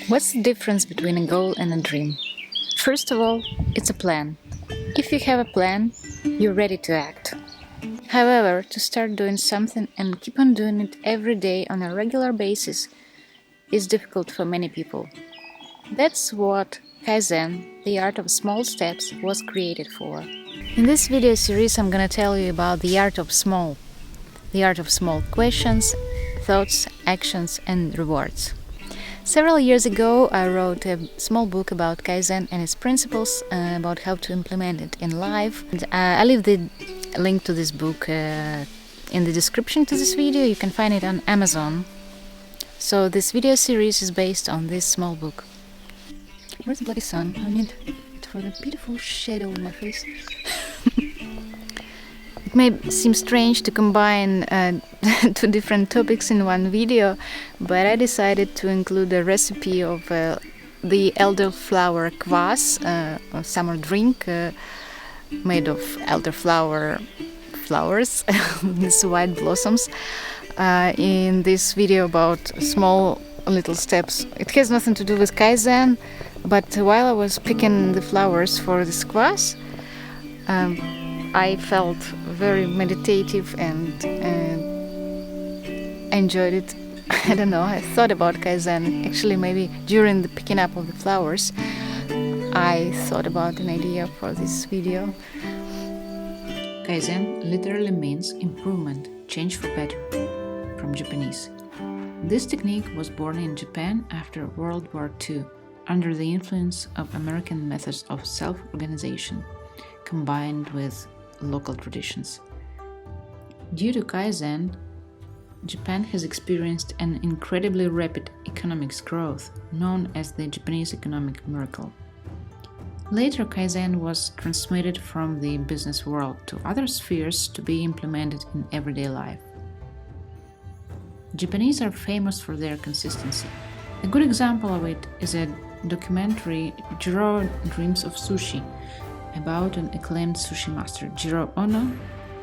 What's the difference between a goal and a dream? First of all, it's a plan. If you have a plan, you're ready to act. However, to start doing something and keep on doing it every day on a regular basis is difficult for many people. That's what Kaizen, the art of small steps, was created for. In this video series, I'm gonna tell you about the art of small questions, thoughts, actions, and rewards. Several years ago, I wrote a small book about Kaizen and its principles, about how to implement it in life. And, I leave the link to this book in the description to this video. You can find it on Amazon. So this video series is based on this small book. Where's the bloody sun? I need it for the beautiful shadow on my face. It may seem strange to combine two different topics in one video, but I decided to include a recipe of the Elderflower kvass, a summer drink made of elderflower flowers, these white blossoms, in this video about small little steps. It has nothing to do with Kaizen, but while I was picking the flowers for this kvass, I felt very meditative and enjoyed it. I don't know, I thought about Kaizen. Actually, maybe during the picking up of the flowers, I thought about an idea for this video. Kaizen literally means improvement, change for better, from Japanese. This technique was born in Japan after World War II, under the influence of American methods of self-organization, combined with local traditions. Due to Kaizen, Japan has experienced an incredibly rapid economic growth, known as the Japanese economic miracle. Later, Kaizen was transmitted from the business world to other spheres to be implemented in everyday life. Japanese are famous for their consistency. A good example of it is a documentary, Jiro Dreams of Sushi, about an acclaimed sushi master, Jiro Ono,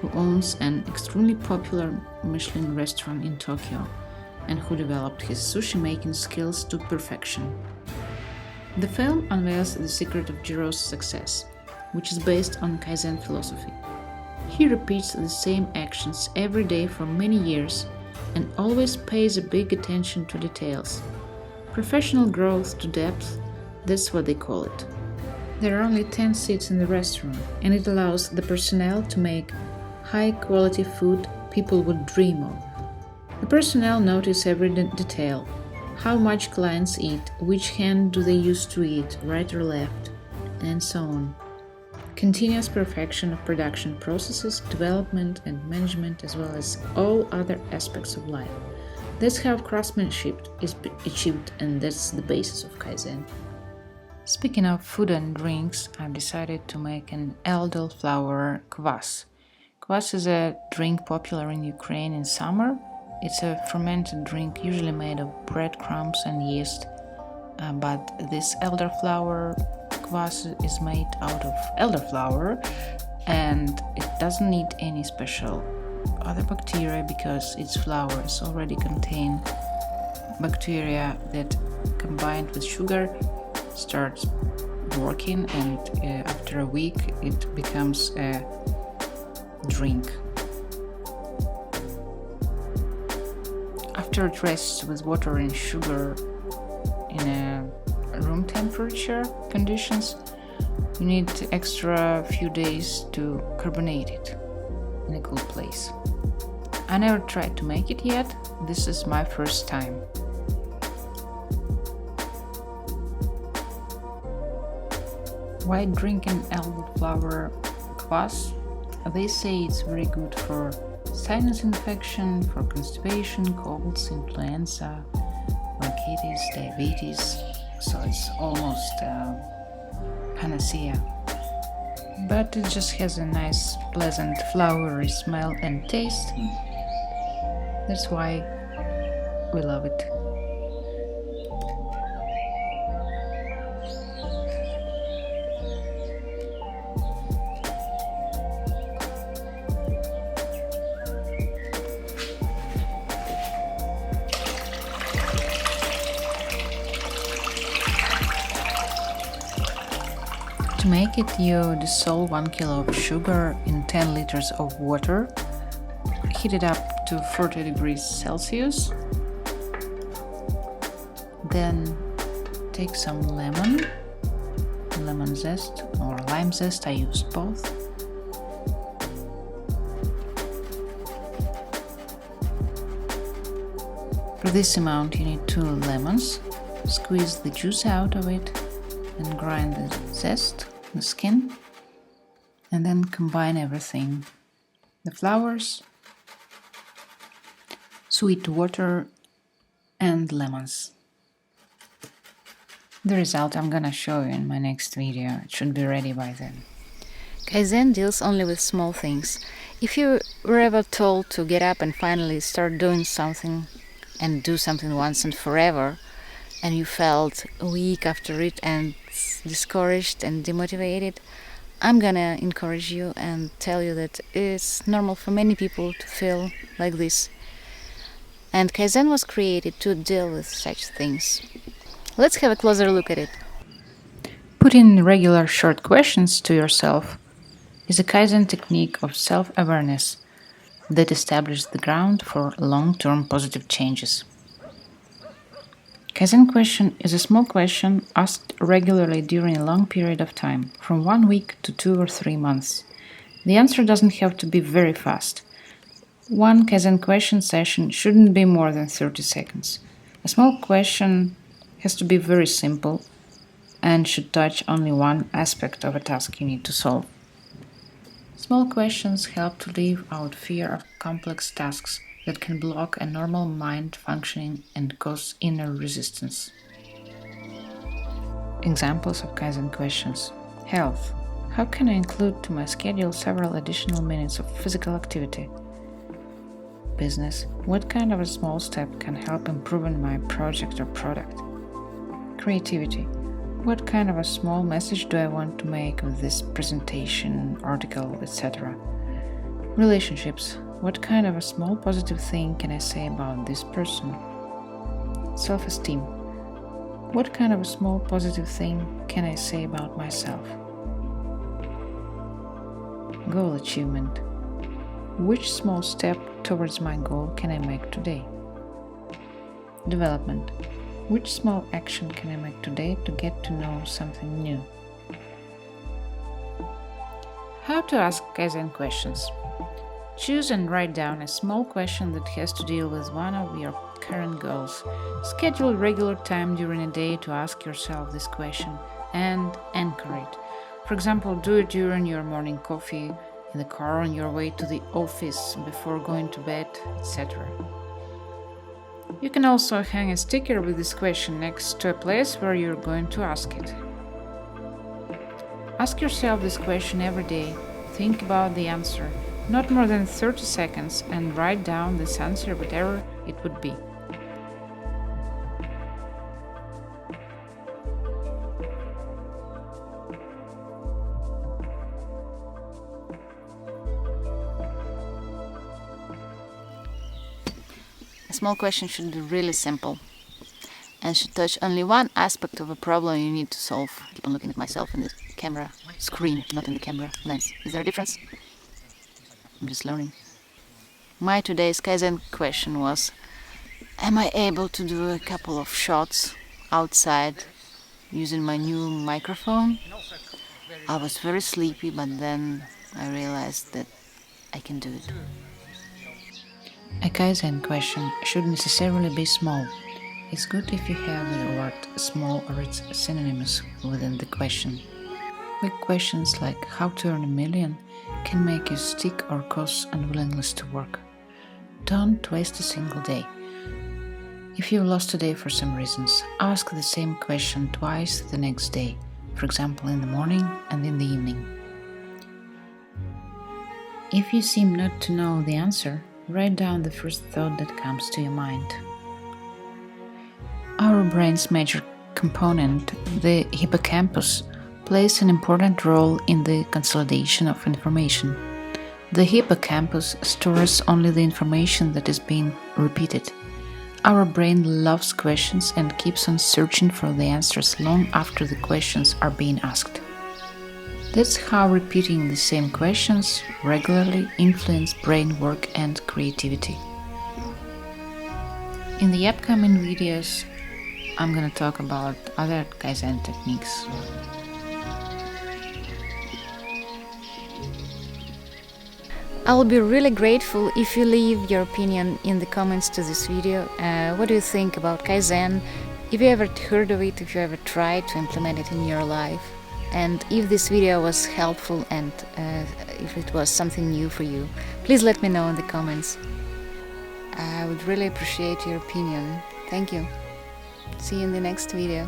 who owns an extremely popular Michelin restaurant in Tokyo and who developed his sushi-making skills to perfection. The film unveils the secret of Jiro's success, which is based on Kaizen philosophy. He repeats the same actions every day for many years and always pays a big attention to details. Professional growth to depth, that's what they call it. There are only 10 seats in the restaurant, and it allows the personnel to make high-quality food people would dream of. The personnel notice every detail: how much clients eat, which hand do they use to eat, right or left, and so on. Continuous perfection of production processes, development and management, as well as all other aspects of life. That's how craftsmanship is achieved, and that's the basis of Kaizen. Speaking of food and drinks, I've decided to make an elderflower kvass. Kvass is a drink popular in Ukraine in summer. It's a fermented drink usually made of breadcrumbs and yeast, but this elderflower kvass is made out of elderflower, and it doesn't need any special other bacteria because its flowers already contain bacteria that, combined with sugar, starts working, and after a week it becomes a drink. After it rests with water and sugar in a room temperature conditions, you need extra few days to carbonate it in a cool place. I never tried to make it yet. This is my first time. Why drinking elderflower kvass? They say it's very good for sinus infection, for constipation, colds, influenza, bronchitis, diabetes, so it's almost panacea. But it just has a nice, pleasant, flowery smell and taste. That's why we love it. To make it, you dissolve 1 kilo of sugar in 10 liters of water, heat it up to 40 degrees Celsius, then take some lemon zest or lime zest, I used both. For this amount you need 2 lemons, squeeze the juice out of it and grind the zest, the skin, and then combine everything. The flowers, sweet water and lemons. The result I'm gonna show you in my next video. It should be ready by then. Kaizen deals only with small things. If you were ever told to get up and finally start doing something and do something once and forever, and you felt weak after it and discouraged and demotivated, I'm gonna encourage you and tell you that it's normal for many people to feel like this. And Kaizen was created to deal with such things. Let's have a closer look at it. Put in regular short questions to yourself is a Kaizen technique of self-awareness that establishes the ground for long-term positive changes. Kaizen question is a small question asked regularly during a long period of time, from 1 week to 2 or 3 months. The answer doesn't have to be very fast. One Kaizen question session shouldn't be more than 30 seconds. A small question has to be very simple and should touch only one aspect of a task you need to solve. Small questions help to leave out fear of complex tasks that can block a normal mind functioning and cause inner resistance. Examples of Kaizen questions. Health. How can I include to my schedule several additional minutes of physical activity? Business. What kind of a small step can help improving my project or product? Creativity. What kind of a small message do I want to make with this presentation, article, etc.? Relationships. What kind of a small positive thing can I say about this person? Self-esteem. What kind of a small positive thing can I say about myself? Goal achievement. Which small step towards my goal can I make today? Development. Which small action can I make today to get to know something new? How to ask Kaizen questions. Choose and write down a small question that has to deal with one of your current goals. Schedule regular time during a day to ask yourself this question and anchor it. For example, do it during your morning coffee, in the car on your way to the office, before going to bed, etc. You can also hang a sticker with this question next to a place where you're going to ask it. Ask yourself this question every day. Think about the answer, not more than 30 seconds, and write down this answer, whatever it would be. A small question should be really simple and should touch only one aspect of a problem you need to solve. I keep on looking at myself in the camera screen, not in the camera lens. Is there a difference? I'm just learning. My today's Kaizen question was, am I able to do a couple of shots outside using my new microphone? I was very sleepy, but then I realized that I can do it. A Kaizen question should necessarily be small. It's good if you have the word small or its synonyms within the question. Quick questions like how to earn $1 million can make you stick or cause unwillingness to work. Don't waste a single day. If you've lost a day for some reasons, ask the same question twice the next day, for example in the morning and in the evening. If you seem not to know the answer, write down the first thought that comes to your mind. Our brain's major component, the hippocampus, plays an important role in the consolidation of information. The hippocampus stores only the information that is being repeated. Our brain loves questions and keeps on searching for the answers long after the questions are being asked. That's how repeating the same questions regularly influence brain work and creativity. In the upcoming videos, I'm going to talk about other Kaizen techniques. I will be really grateful if you leave your opinion in the comments to this video. What do you think about Kaizen? If you ever heard of it, if you ever tried to implement it in your life, and if this video was helpful and if it was something new for you, please let me know in the comments. I would really appreciate your opinion. Thank you. See you in the next video.